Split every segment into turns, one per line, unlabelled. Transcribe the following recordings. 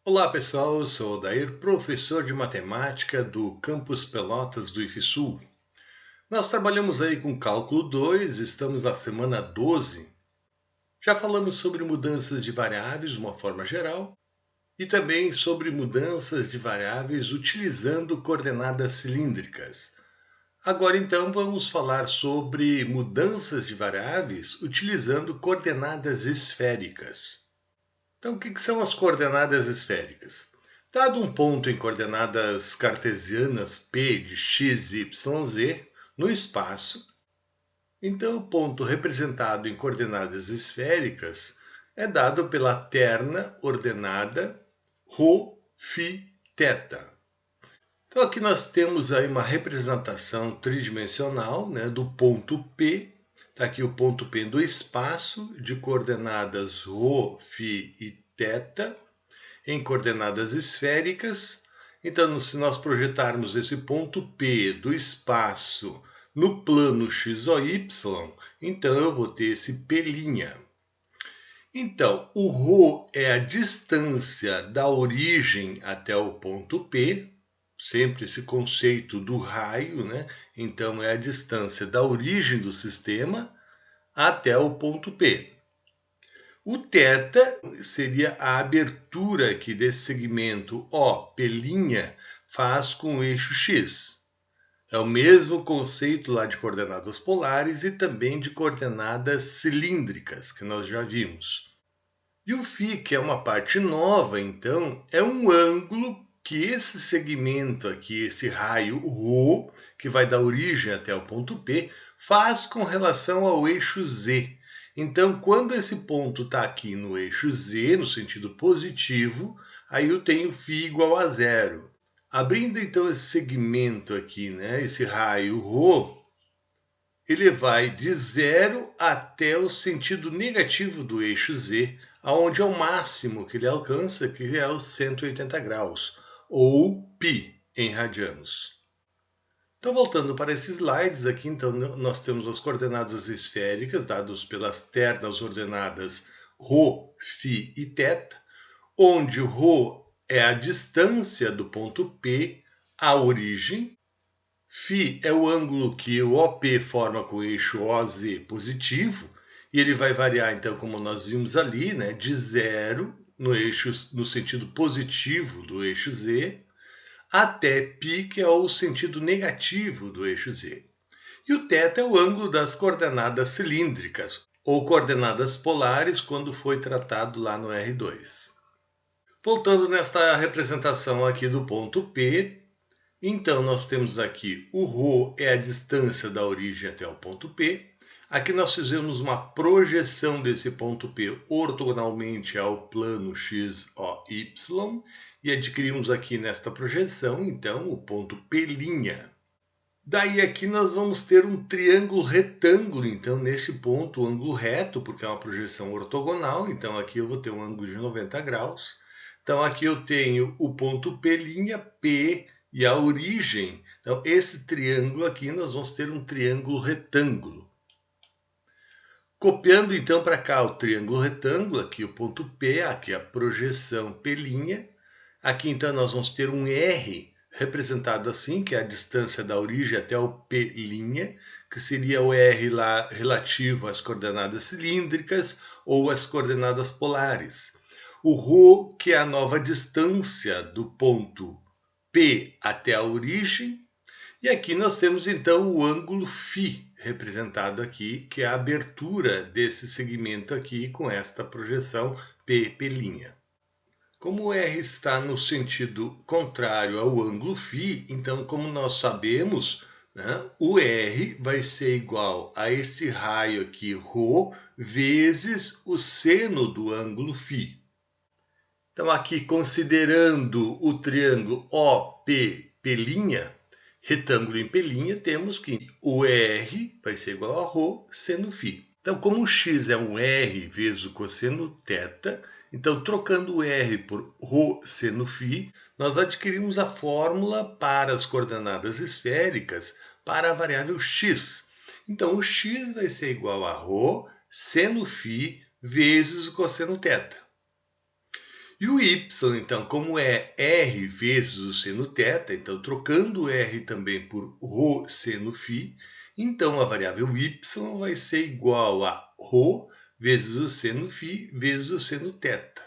Olá pessoal, eu sou o Odair, professor de matemática do Campus Pelotas do IFSUL. Nós trabalhamos aí com cálculo 2, estamos na semana 12. Já falamos sobre mudanças de variáveis de uma forma geral e também sobre mudanças de variáveis utilizando coordenadas cilíndricas. Agora então vamos falar sobre mudanças de variáveis utilizando coordenadas esféricas. Então, o que são as coordenadas esféricas? Dado um ponto em coordenadas cartesianas P de x, y, z no espaço, então o ponto representado em coordenadas esféricas é dado pela terna ordenada ρ, φ, θ. Então aqui nós temos aí uma representação tridimensional, do ponto P. Está aqui o ponto P do espaço de coordenadas ρ, φ e θ em coordenadas esféricas. Então, se nós projetarmos esse ponto P do espaço no plano x ou y, então eu vou ter esse P'. Então, o ρ é a distância da origem até o ponto P, sempre esse conceito do raio, Então, é a distância da origem do sistema até o ponto P. O θ seria a abertura aqui desse segmento P' faz com o eixo x. É o mesmo conceito lá de coordenadas polares e também de coordenadas cilíndricas, que nós já vimos. E o φ, que é uma parte nova, então, é um ângulo que esse segmento aqui, esse raio ρ, que vai da origem até o ponto P, faz com relação ao eixo z. Então, quando esse ponto está aqui no eixo z, no sentido positivo, aí eu tenho φ igual a zero. Abrindo então esse segmento aqui, esse raio ρ, ele vai de zero até o sentido negativo do eixo z, aonde é o máximo que ele alcança, que é os 180 graus, ou π em radianos. Então, voltando para esses slides aqui, então nós temos as coordenadas esféricas, dadas pelas ternas ordenadas ρ, φ e θ, onde ρ é a distância do ponto P à origem, φ é o ângulo que o OP forma com o eixo OZ positivo, e ele vai variar, então, como nós vimos ali, de zero no sentido positivo do eixo Z, até π, que é o sentido negativo do eixo z. E o θ é o ângulo das coordenadas cilíndricas, ou coordenadas polares, quando foi tratado lá no R2. Voltando nesta representação aqui do ponto P, então nós temos aqui o ρ é a distância da origem até o ponto P. Aqui nós fizemos uma projeção desse ponto P ortogonalmente ao plano x, o, y, e adquirimos aqui nesta projeção, então, o ponto P'. Daí aqui nós vamos ter um triângulo retângulo, então, nesse ponto, o ângulo reto, porque é uma projeção ortogonal, então aqui eu vou ter um ângulo de 90 graus. Então aqui eu tenho o ponto P', P e a origem. Então esse triângulo aqui nós vamos ter um triângulo retângulo. Copiando então para cá o triângulo retângulo, aqui o ponto P, aqui a projeção P'. Aqui então nós vamos ter um R representado assim, que é a distância da origem até o P', que seria o R lá relativo às coordenadas cilíndricas ou às coordenadas polares. O ρ, que é a nova distância do ponto P até a origem. E aqui nós temos então o ângulo φ, representado aqui, que é a abertura desse segmento aqui com esta projeção P'. Como o R está no sentido contrário ao ângulo φ, então, como nós sabemos, o R vai ser igual a este raio aqui, ρ, vezes o seno do ângulo φ. Então, aqui, considerando o triângulo OP, P', retângulo em P', temos que o R vai ser igual a ρ seno φ. Então, como o x é um R vezes o cosseno θ, então, trocando o R por ρ seno φ, nós adquirimos a fórmula para as coordenadas esféricas para a variável x. Então, o x vai ser igual a ρ seno φ vezes o cosseno θ. E o y, então, como é r vezes o seno θ, então trocando o r também por ρ seno φ, então a variável y vai ser igual a ρ vezes o seno φ vezes o seno θ.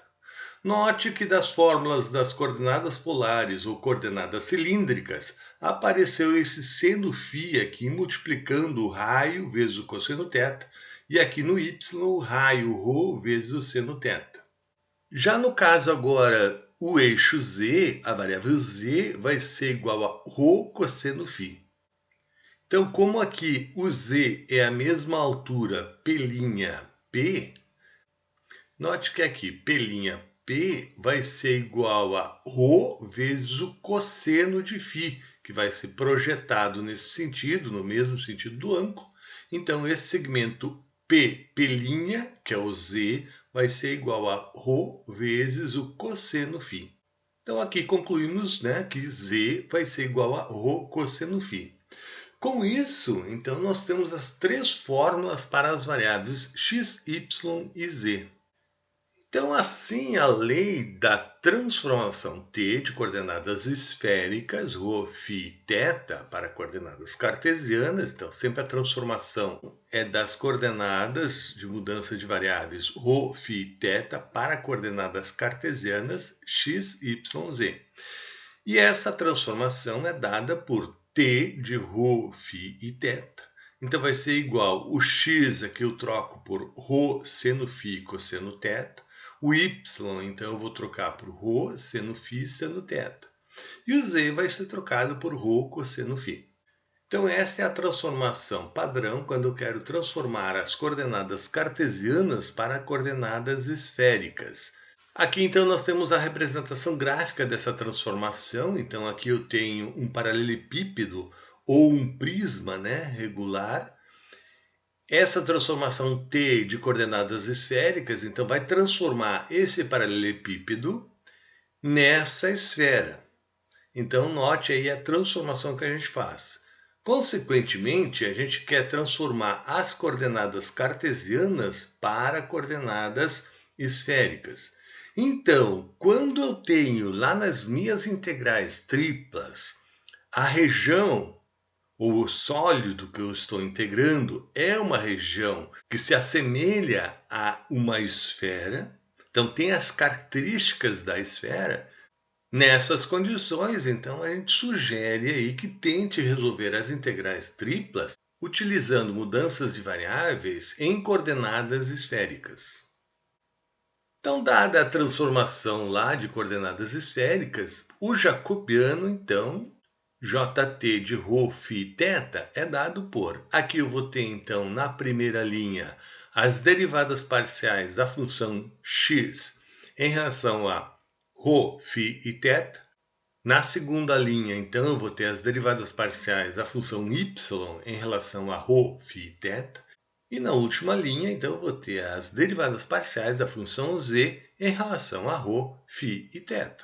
Note que das fórmulas das coordenadas polares ou coordenadas cilíndricas, apareceu esse seno φ aqui multiplicando o raio vezes o cosseno θ, e aqui no y o raio ρ vezes o seno θ. Já no caso agora, o eixo z, a variável z, vai ser igual a ρ cosseno φ. Então, como aqui o z é a mesma altura P', note que aqui P' vai ser igual a ρ vezes o cosseno de φ, que vai ser projetado nesse sentido, no mesmo sentido do ângulo. Então, esse segmento P', que é o z, vai ser igual a ρ vezes o cosseno φ. Então, aqui concluímos, né, que z vai ser igual a ρ cosseno φ. Com isso, então, nós temos as três fórmulas para as variáveis x, y e z. Então, assim, a lei da transformação t de coordenadas esféricas, ρ, φ, θ, para coordenadas cartesianas, então sempre a transformação é das coordenadas de mudança de variáveis ρ, φ, θ para coordenadas cartesianas x, y, z. E essa transformação é dada por t de ρ, φ e θ. Então vai ser igual o x, aqui eu troco por ρ seno φ cosseno θ. O y, então eu vou trocar por ρ seno φ seno θ. E o z vai ser trocado por ρ cosseno φ. Então essa é a transformação padrão quando eu quero transformar as coordenadas cartesianas para coordenadas esféricas. Aqui então nós temos a representação gráfica dessa transformação. Então aqui eu tenho um paralelepípedo ou um prisma, né, regular. Essa transformação t de coordenadas esféricas, então, vai transformar esse paralelepípedo nessa esfera. Então, note aí a transformação que a gente faz. Consequentemente, a gente quer transformar as coordenadas cartesianas para coordenadas esféricas. Então, quando eu tenho lá nas minhas integrais triplas a região ou o sólido que eu estou integrando é uma região que se assemelha a uma esfera, então tem as características da esfera. Nessas condições, então, a gente sugere aí que tente resolver as integrais triplas utilizando mudanças de variáveis em coordenadas esféricas. Então, dada a transformação lá de coordenadas esféricas, o jacobiano, então, jt de ρ, φ, θ é dado por, aqui eu vou ter então na primeira linha as derivadas parciais da função x em relação a ρ, φ e θ. Na segunda linha, então, eu vou ter as derivadas parciais da função y em relação a ρ, φ e θ. E na última linha, então, eu vou ter as derivadas parciais da função z em relação a ρ, φ e θ.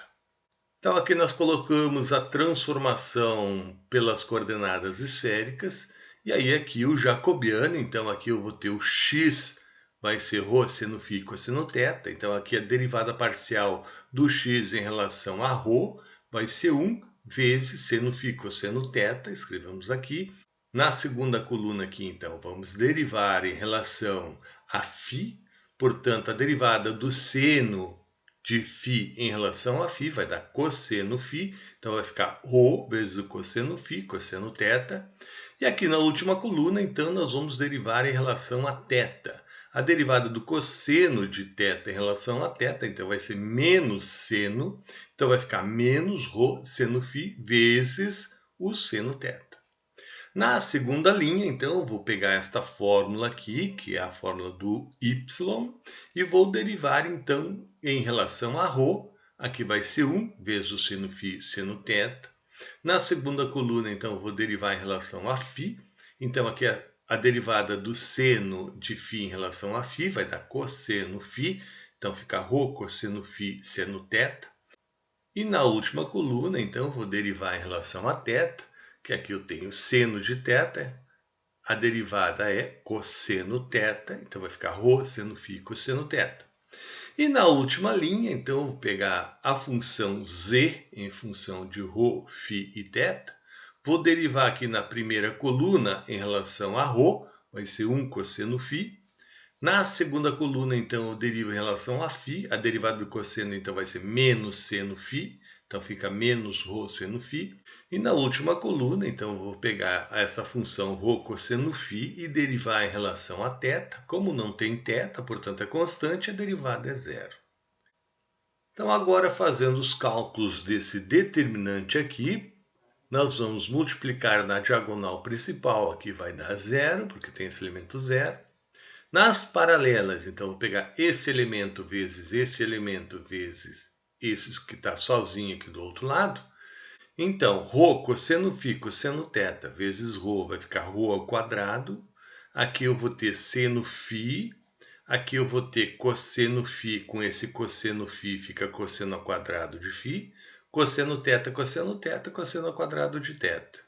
Então, aqui nós colocamos a transformação pelas coordenadas esféricas, e aí aqui o jacobiano, então aqui eu vou ter o x, vai ser ρ seno φ cosseno θ, então aqui a derivada parcial do x em relação a ρ vai ser 1 vezes seno φ cosseno θ, escrevemos aqui. Na segunda coluna aqui, então, vamos derivar em relação a φ, portanto, a derivada do seno de φ em relação a φ vai dar cosseno φ, então vai ficar ρ vezes o cosseno φ, cosseno θ. E aqui na última coluna, então, nós vamos derivar em relação a θ. A derivada do cosseno de θ em relação a θ, então vai ser menos seno, então vai ficar menos ρ seno φ vezes o seno θ. Na segunda linha, então, eu vou pegar esta fórmula aqui, que é a fórmula do y, e vou derivar, então, em relação a ρ, aqui vai ser 1 vezes o seno φ seno θ. Na segunda coluna, então, eu vou derivar em relação a φ, então aqui a derivada do seno de φ em relação a φ vai dar cosseno φ, então fica ρ cosseno φ seno θ. E na última coluna, então, eu vou derivar em relação a θ, que aqui eu tenho seno de θ, a derivada é cosseno θ, então vai ficar ρ seno φ cosseno θ. E na última linha, então, eu vou pegar a função z em função de ρ, φ e θ. Vou derivar aqui na primeira coluna em relação a ρ, vai ser 1 cosseno φ. Na segunda coluna, então, eu derivo em relação a φ. A derivada do cosseno, então, vai ser menos seno φ. Então, fica menos ρ seno φ. E na última coluna, então, eu vou pegar essa função ρ cosseno φ e derivar em relação a θ. Como não tem θ, portanto, é constante, a derivada é zero. Então, agora, fazendo os cálculos desse determinante aqui, nós vamos multiplicar na diagonal principal. Aqui vai dar zero, porque tem esse elemento zero. Nas paralelas, então, vou pegar esse elemento vezes este elemento vezes esses que está sozinho aqui do outro lado. Então, ρ cosseno φ cosseno θ vezes ρ vai ficar ρ ao quadrado. Aqui eu vou ter seno φ. Aqui eu vou ter cosseno φ com esse cosseno φ fica cosseno ao quadrado de φ. Cosseno θ, cosseno ao quadrado de θ.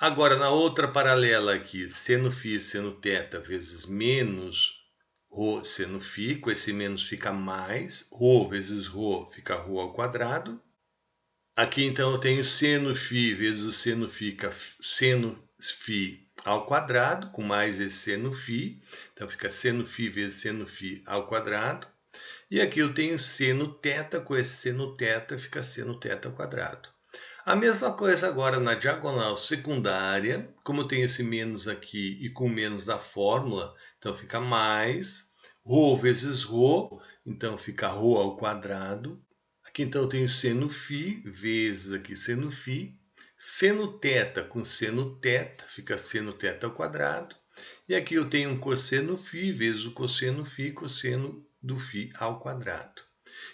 Agora, na outra paralela aqui, seno φ, seno θ vezes menos ρ seno φ, com esse menos fica mais, ρ vezes ρ fica ρ ao quadrado. Aqui, então, eu tenho seno φ vezes seno φ, fica seno φ ao quadrado, com mais esse seno φ. Então, fica seno φ vezes seno φ ao quadrado. E aqui eu tenho seno θ, com esse seno θ, fica seno θ ao quadrado. A mesma coisa agora na diagonal secundária, como tem esse menos aqui e com menos da fórmula, então fica mais, ρ vezes ρ, então fica ρ ao quadrado. Aqui então eu tenho seno φ vezes aqui seno φ, seno θ com seno θ, fica seno θ ao quadrado. E aqui eu tenho um cosseno φ vezes o cosseno φ, cosseno do φ ao quadrado.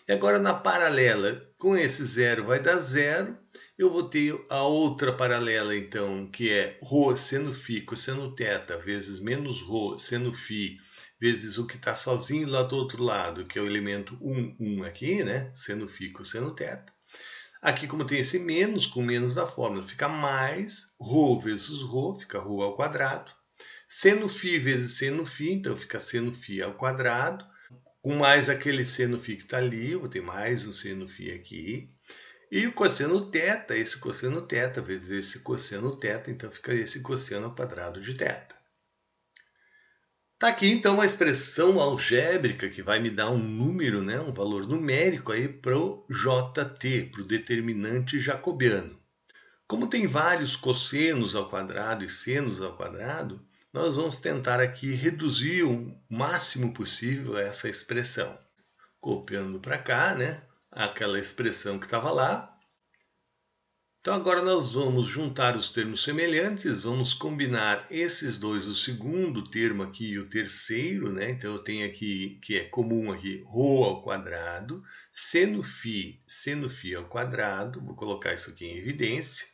E agora na paralela, com esse zero vai dar zero. Eu vou ter a outra paralela, então, que é ρ seno φ cosseno θ vezes menos ρ seno φ vezes o que está sozinho lá do outro lado, que é o elemento 1, 1 aqui, né? Seno φ cosseno θ. Aqui, como tem esse menos, com menos da fórmula, fica mais ρ vezes ρ, fica ρ ao quadrado. Seno φ vezes seno φ, então fica seno φ ao quadrado. Com mais aquele seno φ que está ali, eu vou ter mais um seno φ aqui. E o cosseno θ, esse cosseno θ vezes esse cosseno θ, então fica esse cosseno ao quadrado de θ. Está aqui então a expressão algébrica que vai me dar um número, né, um valor numérico aí para o jt, para o determinante jacobiano. Como tem vários cossenos ao quadrado e senos ao quadrado, nós vamos tentar aqui reduzir o máximo possível essa expressão. Copiando para cá, né? Aquela expressão que estava lá. Então agora nós vamos juntar os termos semelhantes, vamos combinar esses dois, o segundo termo aqui e o terceiro, né? Então eu tenho aqui, que é comum aqui, ρ ao quadrado, seno φ ao quadrado, vou colocar isso aqui em evidência.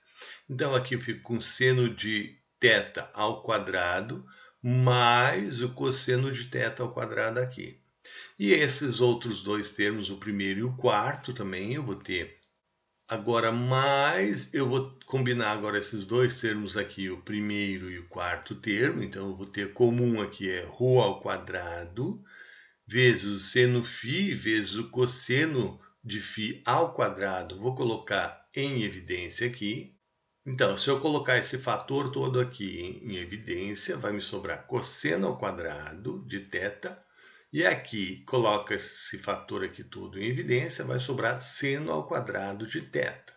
Então aqui eu fico com seno de θ ao quadrado, mais o cosseno de θ ao quadrado aqui. E esses outros dois termos, o primeiro e o quarto também, eu vou ter agora mais, eu vou combinar agora esses dois termos aqui, o primeiro e o quarto termo, então eu vou ter comum aqui é ρ ao quadrado, vezes o seno φ, vezes o cosseno de φ ao quadrado, vou colocar em evidência aqui. Então, se eu colocar esse fator todo aqui em evidência, vai me sobrar cosseno ao quadrado de θ. E aqui, coloca esse fator aqui todo em evidência, vai sobrar seno ao quadrado de θ.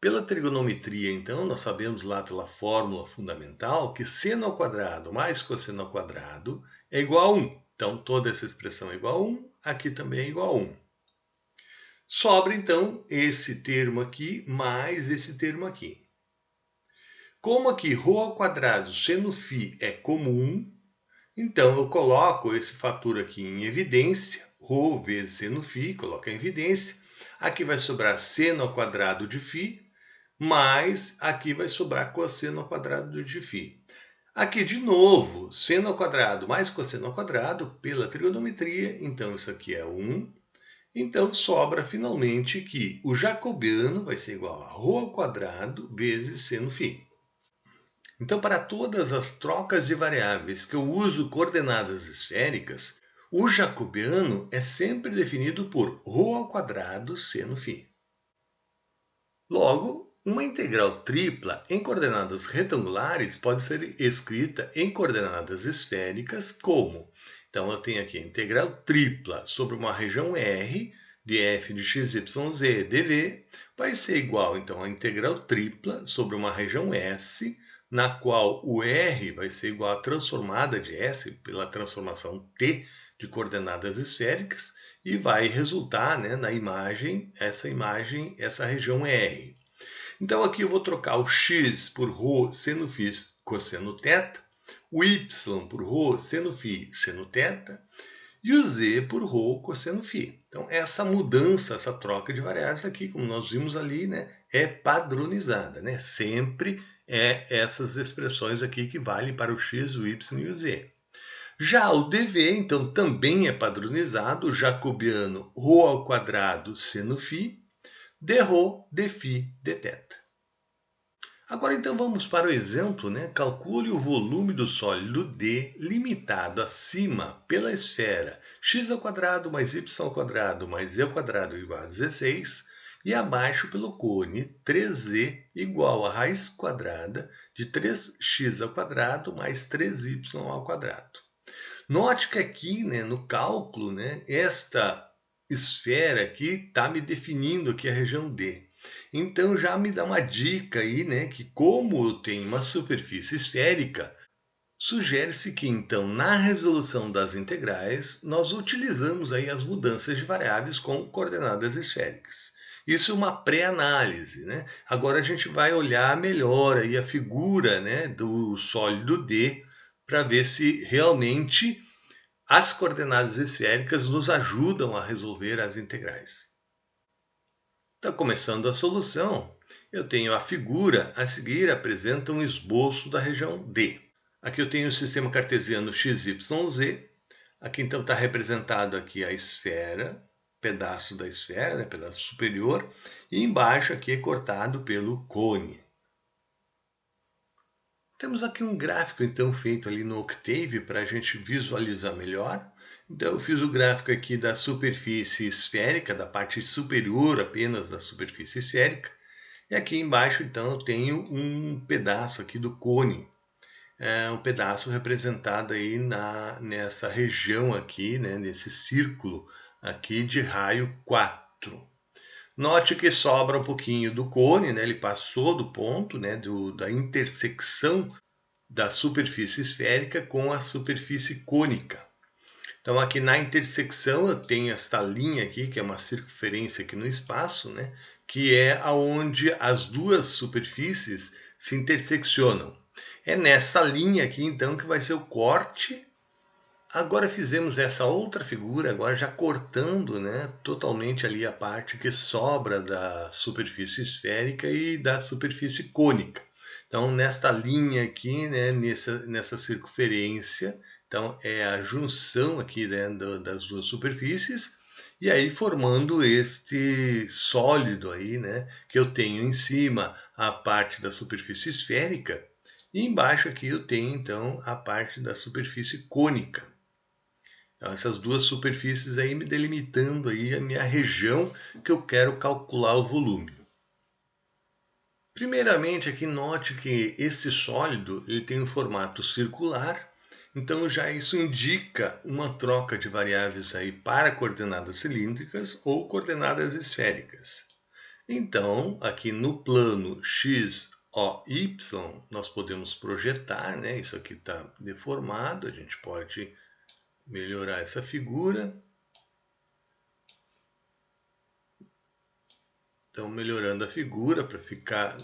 Pela trigonometria, então, nós sabemos lá pela fórmula fundamental que seno ao quadrado mais cosseno ao quadrado é igual a 1. Então, toda essa expressão é igual a 1, aqui também é igual a 1. Sobra, então, esse termo aqui mais esse termo aqui. Como aqui ρ ao quadrado seno φ é comum, então eu coloco esse fator aqui em evidência, ρ vezes seno φ, coloco em evidência. Aqui vai sobrar seno ao quadrado de φ, mais aqui vai sobrar cosseno ao quadrado de φ. Aqui, de novo, seno ao quadrado mais cosseno ao quadrado pela trigonometria, então isso aqui é 1. Então, sobra finalmente que o jacobiano vai ser igual a ρ ao quadrado vezes seno φ. Então, para todas as trocas de variáveis que eu uso coordenadas esféricas, O jacobiano é sempre definido por ρ² seno φ. Logo, uma integral tripla em coordenadas retangulares pode ser escrita em coordenadas esféricas como... Então, eu tenho aqui a integral tripla sobre uma região R de f de x, y, z, dv, vai ser igual, então, à integral tripla sobre uma região S, na qual o R vai ser igual à transformada de S pela transformação T de coordenadas esféricas, e vai resultar, né, na imagem, essa região R. Então aqui eu vou trocar o x por ρ seno φ cosseno θ, o y por ρ seno φ seno θ e o z por ρ cosseno φ. Então essa mudança, essa troca de variáveis aqui, como nós vimos ali, né, é padronizada, né? Sempre é essas expressões aqui que valem para o x, o y e o z. Já o dv, então, também é padronizado, o jacobiano ρ² seno φ, dρ, dφ, dθ. Agora, então, vamos para o exemplo, né? Calcule o volume do sólido D limitado acima pela esfera x² mais y² mais z² igual a 16 e abaixo pelo cone 3z igual a raiz quadrada de 3x² mais 3y². Note que aqui, né, no cálculo, né, esta esfera aqui está me definindo aqui a região D. Então já me dá uma dica aí, né, que como eu tenho uma superfície esférica, sugere-se que então na resolução das integrais nós utilizamos aí as mudanças de variáveis com coordenadas esféricas. Isso é uma pré-análise, né? Agora a gente vai olhar melhor aí a figura, né, do sólido D para ver se realmente as coordenadas esféricas nos ajudam a resolver as integrais. Então, começando a solução, eu tenho a figura a seguir, apresenta um esboço da região D. Aqui eu tenho o sistema cartesiano x, y, z. Aqui então está representado aqui a esfera, pedaço da esfera, né, pedaço superior, e embaixo aqui é cortado pelo cone. Temos aqui um gráfico então feito ali no Octave para a gente visualizar melhor. Então eu fiz o gráfico aqui da superfície esférica, da parte superior apenas da superfície esférica. E aqui embaixo então eu tenho um pedaço aqui do cone. Um pedaço representado aí nessa região aqui, né, nesse círculo aqui de raio 4. Note que sobra um pouquinho do cone, né? Ele passou do ponto, né? Da intersecção da superfície esférica com a superfície cônica. Então aqui na intersecção eu tenho esta linha aqui, que é uma circunferência aqui no espaço, né? Que é aonde as duas superfícies se interseccionam. É nessa linha aqui então que vai ser o corte. Agora fizemos essa outra figura, agora já cortando, né, totalmente ali a parte que sobra da superfície esférica e da superfície cônica. Então, nesta linha aqui, né, nessa circunferência, então é a junção aqui, né, das duas superfícies, e aí formando este sólido aí, né, que eu tenho em cima a parte da superfície esférica, e embaixo aqui eu tenho, então, a parte da superfície cônica. Então, essas duas superfícies aí me delimitando aí a minha região que eu quero calcular o volume. Primeiramente, aqui note que esse sólido ele tem um formato circular, então já isso indica uma troca de variáveis aí para coordenadas cilíndricas ou coordenadas esféricas. Então, aqui no plano x, o, y, nós podemos projetar, né? Isso aqui está deformado, a gente pode melhorar essa figura. Então, melhorando a figura para ficar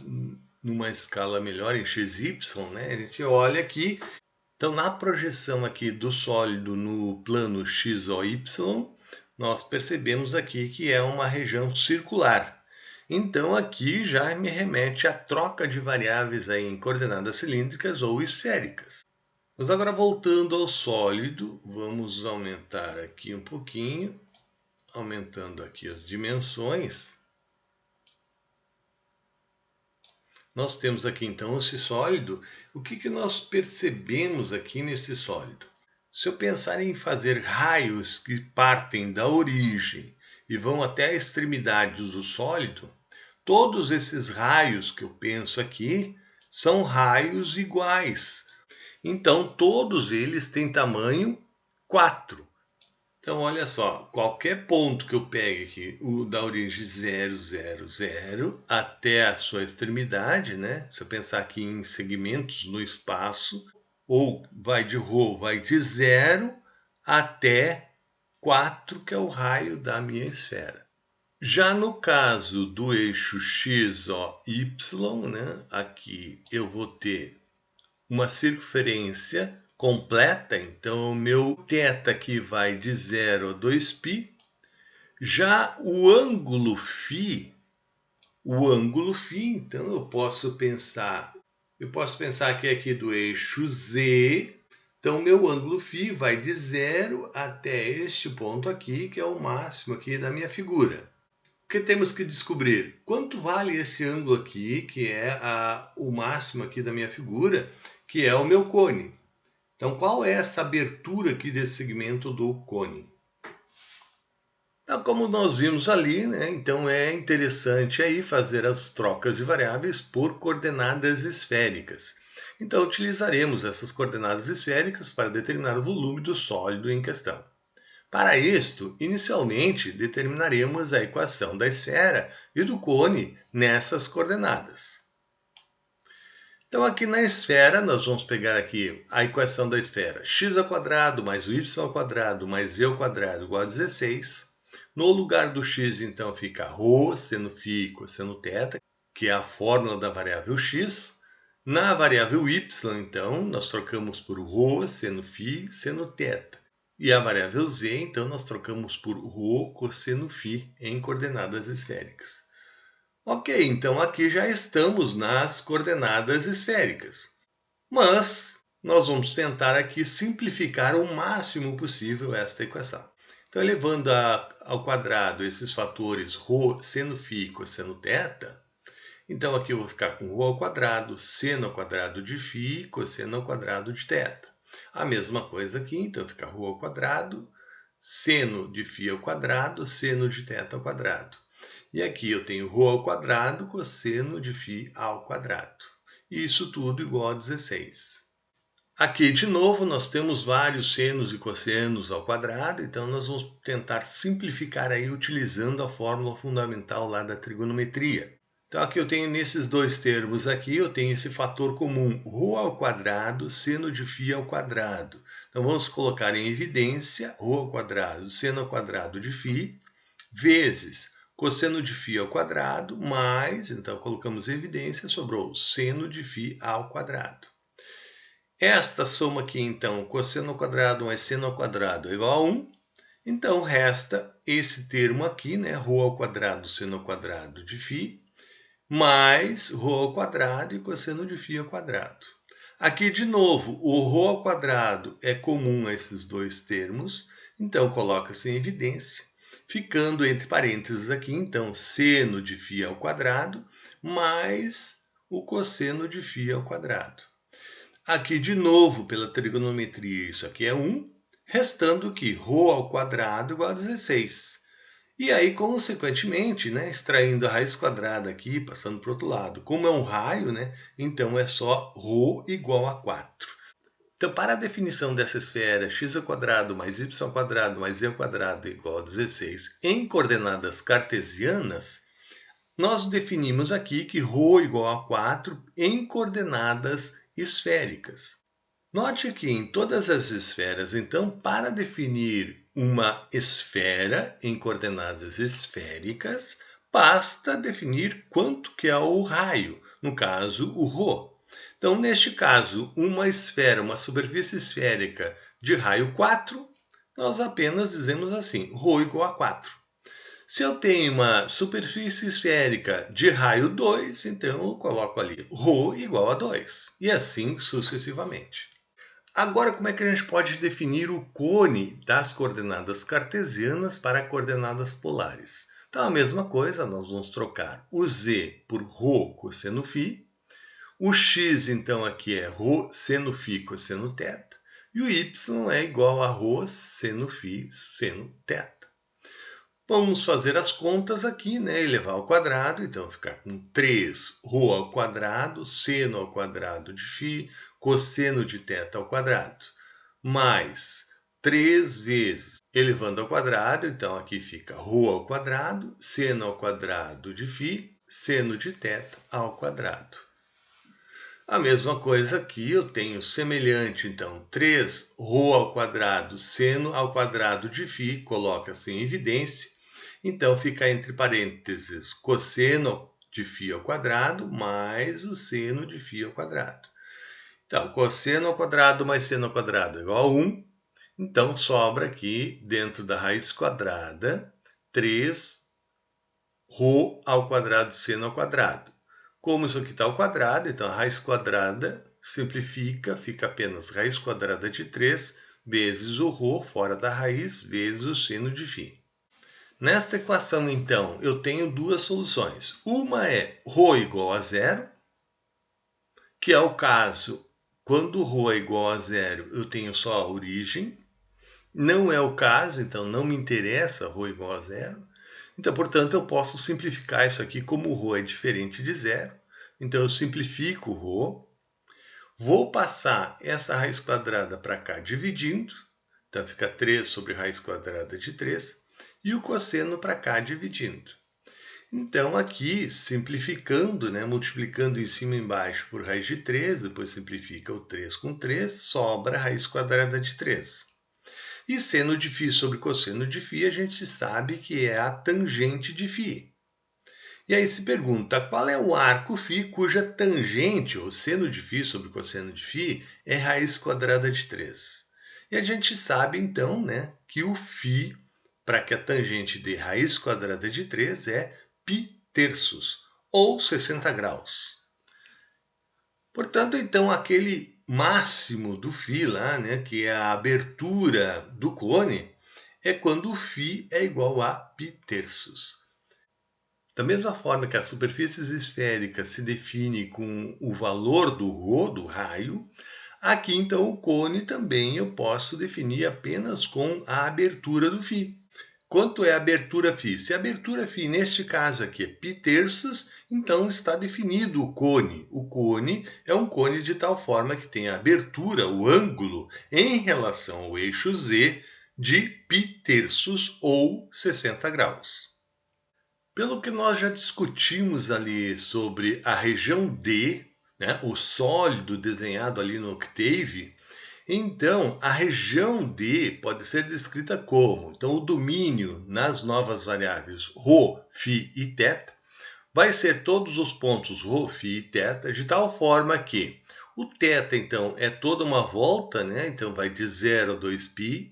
numa escala melhor em XY, né? A gente olha aqui. Então, na projeção aqui do sólido no plano XOY, nós percebemos aqui que é uma região circular. Então, aqui já me remete à troca de variáveis aí em coordenadas cilíndricas ou esféricas. Mas agora voltando ao sólido, vamos aumentar aqui um pouquinho, aumentando aqui as dimensões. Nós temos aqui então esse sólido. O que nós percebemos aqui nesse sólido? Se eu pensar em fazer raios que partem da origem e vão até a extremidade do sólido, todos esses raios que eu penso aqui são raios iguais. Então, todos eles têm tamanho 4. Então, olha só, qualquer ponto que eu pegue aqui, o da origem 0, 0, 0, até a sua extremidade, né? Se eu pensar aqui em segmentos no espaço, ou vai de ρ, vai de 0 até 4, que é o raio da minha esfera. Já no caso do eixo x, o, y, né? Aqui eu vou ter uma circunferência completa, então o meu θ aqui vai de 0 a 2π. Já o ângulo φ, então eu posso pensar que aqui do eixo z, então meu ângulo φ vai de 0 até este ponto aqui, que é o máximo aqui da minha figura. O que temos que descobrir? Quanto vale esse ângulo aqui, que é o máximo aqui da minha figura, que é o meu cone. Então, qual é essa abertura aqui desse segmento do cone? Então, como nós vimos ali, né, então é interessante aí fazer as trocas de variáveis por coordenadas esféricas. Então, utilizaremos essas coordenadas esféricas para determinar o volume do sólido em questão. Para isto, inicialmente, determinaremos a equação da esfera e do cone nessas coordenadas. Então, aqui na esfera, nós vamos pegar aqui a equação da esfera. x² mais y² mais z² igual a 16. No lugar do x, então, fica ρ, seno φ, cosseno θ, que é a fórmula da variável x. Na variável y, então, nós trocamos por ρ, seno φ, seno θ. E a variável z, então, nós trocamos por ρ, cosseno φ em coordenadas esféricas. Ok, então aqui já estamos nas coordenadas esféricas. Mas nós vamos tentar aqui simplificar o máximo possível esta equação. Então, elevando ao quadrado esses fatores ρ, seno φ, cosseno θ, então aqui eu vou ficar com ρ ao quadrado, seno ao quadrado de φ, cosseno ao quadrado de θ. A mesma coisa aqui, então fica ρ ao quadrado, seno de φ ao quadrado, seno de θ ao quadrado. E aqui eu tenho ρ ao quadrado, cosseno de φ ao quadrado. E isso tudo igual a 16. Aqui, de novo, nós temos vários senos e cossenos ao quadrado, então nós vamos tentar simplificar aí utilizando a fórmula fundamental lá da trigonometria. Então aqui eu tenho nesses dois termos aqui, eu tenho esse fator comum, ρ ao quadrado, seno de φ ao quadrado. Então vamos colocar em evidência ρ ao quadrado, seno ao quadrado de φ, vezes cosseno de φ ao quadrado, mais, então colocamos em evidência, sobrou seno de φ ao quadrado. Esta soma aqui, então, cosseno ao quadrado mais seno ao quadrado é igual a 1. Então, resta esse termo aqui, né, ρ ao quadrado, seno ao quadrado de φ, mais ρ ao quadrado e cosseno de φ ao quadrado. Aqui, de novo, o ρ ao quadrado é comum a esses dois termos, então coloca-se em evidência, ficando entre parênteses aqui, então, seno de φ ao quadrado mais o cosseno de φ ao quadrado. Aqui, de novo, pela trigonometria, isso aqui é 1, restando que ρ ao quadrado igual a 16. E aí, consequentemente, né, extraindo a raiz quadrada aqui, passando para o outro lado, como é um raio, né, então é só ρ igual a 4. Então, para a definição dessa esfera x² mais y² mais z² igual a 16 em coordenadas cartesianas, nós definimos aqui que ρ igual a 4 em coordenadas esféricas. Note que em todas as esferas, então, para definir uma esfera em coordenadas esféricas, basta definir quanto que é o raio, no caso, o ρ. Então, neste caso, uma esfera, uma superfície esférica de raio 4, nós apenas dizemos assim, ρ igual a 4. Se eu tenho uma superfície esférica de raio 2, então eu coloco ali ρ igual a 2, e assim sucessivamente. Agora, como é que a gente pode definir o cone das coordenadas cartesianas para coordenadas polares? Então, a mesma coisa, nós vamos trocar o z por ρ cosseno φ. O x, então, aqui é ρ seno φ cosseno θ. E o y é igual a ρ seno φ seno θ. Vamos fazer as contas aqui, né? Elevar ao quadrado, então ficar com 3ρ ao quadrado, seno ao quadrado de φ, cosseno de θ ao quadrado, mais 3 vezes elevando ao quadrado, então aqui fica ρ ao quadrado, seno ao quadrado de φ, seno de θ ao quadrado. A mesma coisa aqui, eu tenho semelhante, então, 3ρ ao quadrado, seno ao quadrado de φ, coloca-se em evidência. Então, fica entre parênteses cosseno de φ ao quadrado mais o seno de φ ao quadrado. Então, cosseno ao quadrado mais seno ao quadrado é igual a 1. Então, sobra aqui, dentro da raiz quadrada, 3ρ ao quadrado seno ao quadrado. Como isso aqui está ao quadrado, então a raiz quadrada simplifica, fica apenas raiz quadrada de 3 vezes o ρ fora da raiz vezes o seno de φ. Nesta equação, então, eu tenho duas soluções. Uma é ρ igual a zero, que é o caso, quando ρ é igual a zero, eu tenho só a origem. Não é o caso, então não me interessa ρ igual a zero. Então, portanto, eu posso simplificar isso aqui como o ρ é diferente de zero. Então, eu simplifico o ρ. Vou passar essa raiz quadrada para cá dividindo. Então, fica 3 sobre raiz quadrada de 3. E o cosseno para cá dividindo. Então, aqui, simplificando, né, multiplicando em cima e embaixo por raiz de 3, depois simplifica o 3 com 3, sobra a raiz quadrada de 3. E seno de φ sobre cosseno de φ, a gente sabe que é a tangente de φ. E aí se pergunta, qual é o arco φ cuja tangente, ou seno de φ sobre cosseno de φ, é raiz quadrada de 3? E a gente sabe, então, né, que o φ, para que a tangente dê raiz quadrada de 3, é π/3, ou 60 graus. Portanto, então, aquele máximo do φ lá, né, que é a abertura do cone, é quando o φ é igual a π/3. Da mesma forma que as superfícies esféricas se definem com o valor do ρ, do raio, aqui então o cone também eu posso definir apenas com a abertura do φ. Quanto é a abertura φ? Se a abertura φ, neste caso aqui, é π/3, então está definido o cone. O cone é um cone de tal forma que tem a abertura, o ângulo, em relação ao eixo Z, de π/3 ou 60 graus. Pelo que nós já discutimos ali sobre a região D, né, o sólido desenhado ali no octave, então, a região D pode ser descrita como, então, o domínio nas novas variáveis ρ, φ e θ vai ser todos os pontos ρ, φ e θ, de tal forma que o θ, então, é toda uma volta, né? Então, vai de 0 a 2π.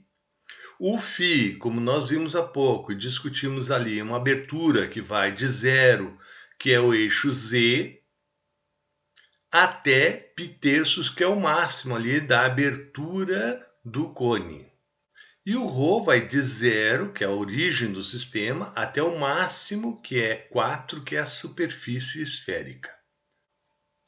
O φ, como nós vimos há pouco e discutimos ali, é uma abertura que vai de 0, que é o eixo Z, até π/3, que é o máximo ali da abertura do cone. E o ρ vai de 0, que é a origem do sistema, até o máximo, que é 4, que é a superfície esférica.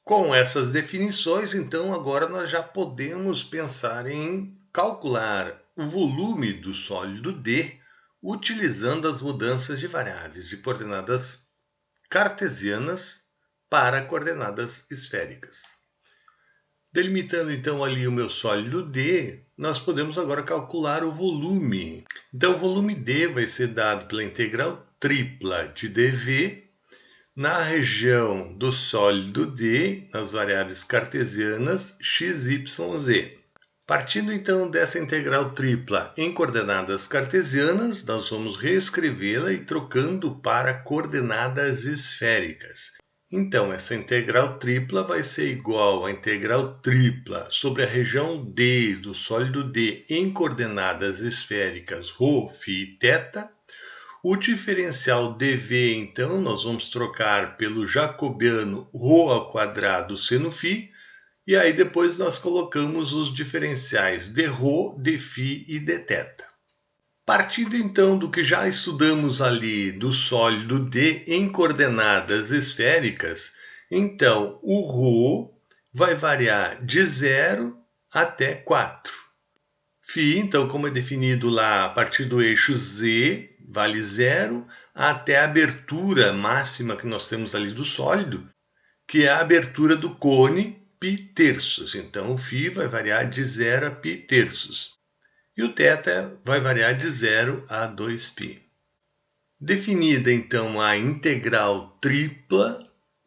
Com essas definições, então, agora nós já podemos pensar em calcular o volume do sólido D utilizando as mudanças de variáveis de coordenadas cartesianas para coordenadas esféricas. Delimitando então ali o meu sólido D, nós podemos agora calcular o volume. Então o volume D vai ser dado pela integral tripla de dV na região do sólido D, nas variáveis cartesianas x, y, z. Partindo então dessa integral tripla em coordenadas cartesianas, nós vamos reescrevê-la e trocando para coordenadas esféricas. Então, essa integral tripla vai ser igual à integral tripla sobre a região D do sólido D em coordenadas esféricas ρ, φ e θ. O diferencial dV, então, nós vamos trocar pelo jacobiano ρ ao quadrado seno φ. E aí depois nós colocamos os diferenciais de ρ, de φ e de θ. Partindo então do que já estudamos ali do sólido D em coordenadas esféricas, então o ρ vai variar de 0 até 4. Φ, então, como é definido lá a partir do eixo Z, vale 0, até a abertura máxima que nós temos ali do sólido, que é a abertura do cone π terços. Então, o φ vai variar de 0 a π terços. E o θ vai variar de 0 a 2π. Definida, então, a integral tripla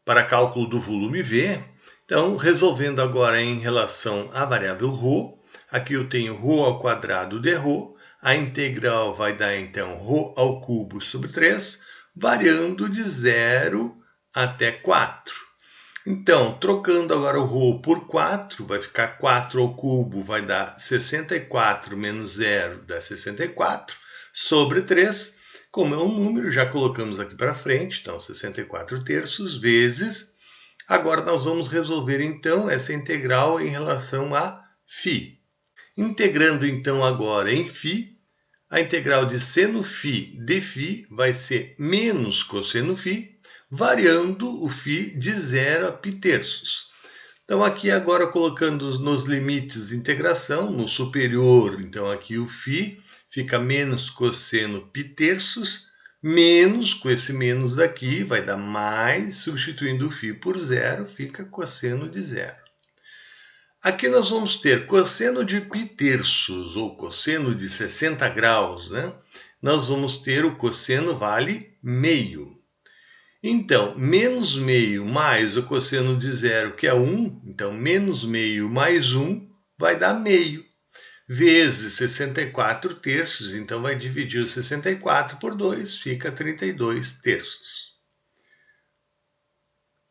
para cálculo do volume V, então, resolvendo agora em relação à variável ρ, aqui eu tenho ρ ao quadrado de ρ, a integral vai dar, então, ρ ao cubo sobre 3, variando de 0 até 4. Então, trocando agora o ρ por 4, vai ficar 4 ao cubo, vai dar 64 menos 0 dá 64, sobre 3. Como é um número, já colocamos aqui para frente, então 64 terços vezes. Agora nós vamos resolver então essa integral em relação a φ. Integrando então agora em φ, a integral de seno φ de φ vai ser menos cosseno φ, variando o φ de 0 a π terços. Então aqui agora colocando nos limites de integração, no superior, então aqui o φ fica menos cosseno π terços, menos, com esse menos daqui, vai dar mais, substituindo o φ por 0, fica cosseno de 0. Aqui nós vamos ter cosseno de π terços, ou cosseno de 60 graus, né? Nós vamos ter o cosseno vale meio. Então, menos meio mais o cosseno de 0, que é 1, então menos meio mais 1 vai dar meio, vezes 64 terços, então vai dividir o 64 por 2, fica 32 terços.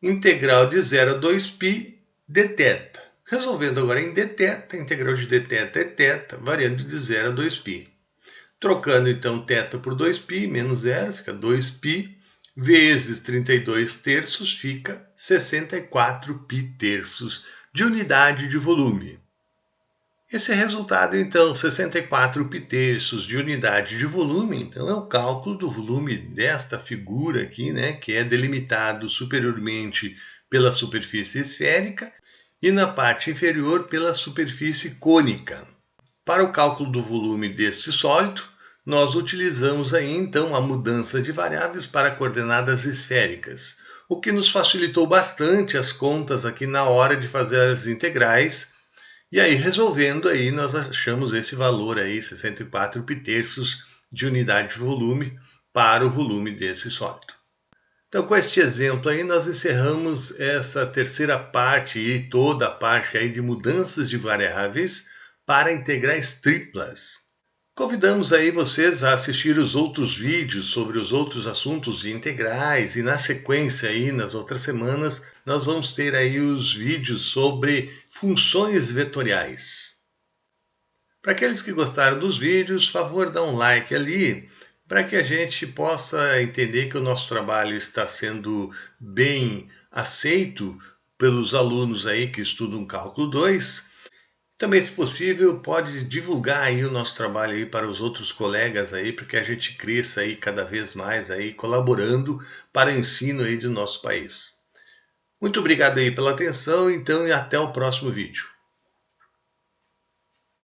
Integral de 0 a 2π dθ. Resolvendo agora em dθ, a integral de dθ é θ, variando de 0 a 2π. Trocando então θ por 2π, menos 0, fica 2π, vezes 32 terços, fica 64 π terços de unidade de volume. Esse resultado, então, 64 π terços de unidade de volume, então é o cálculo do volume desta figura aqui, né, que é delimitado superiormente pela superfície esférica e na parte inferior pela superfície cônica. Para o cálculo do volume deste sólido, nós utilizamos aí então a mudança de variáveis para coordenadas esféricas, o que nos facilitou bastante as contas aqui na hora de fazer as integrais. E aí, resolvendo aí, nós achamos esse valor aí, 64 π terços de unidade de volume para o volume desse sólido. Então, com este exemplo aí, nós encerramos essa terceira parte e toda a parte aí de mudanças de variáveis para integrais triplas. Convidamos aí vocês a assistir os outros vídeos sobre os outros assuntos de integrais e na sequência aí, nas outras semanas, nós vamos ter aí os vídeos sobre funções vetoriais. Para aqueles que gostaram dos vídeos, favor dar um like ali, para que a gente possa entender que o nosso trabalho está sendo bem aceito pelos alunos aí que estudam Cálculo 2. Também, se possível, pode divulgar aí o nosso trabalho aí para os outros colegas aí, para que a gente cresça aí cada vez mais aí, colaborando para o ensino aí do nosso país. Muito obrigado aí pela atenção, então, e até o próximo vídeo.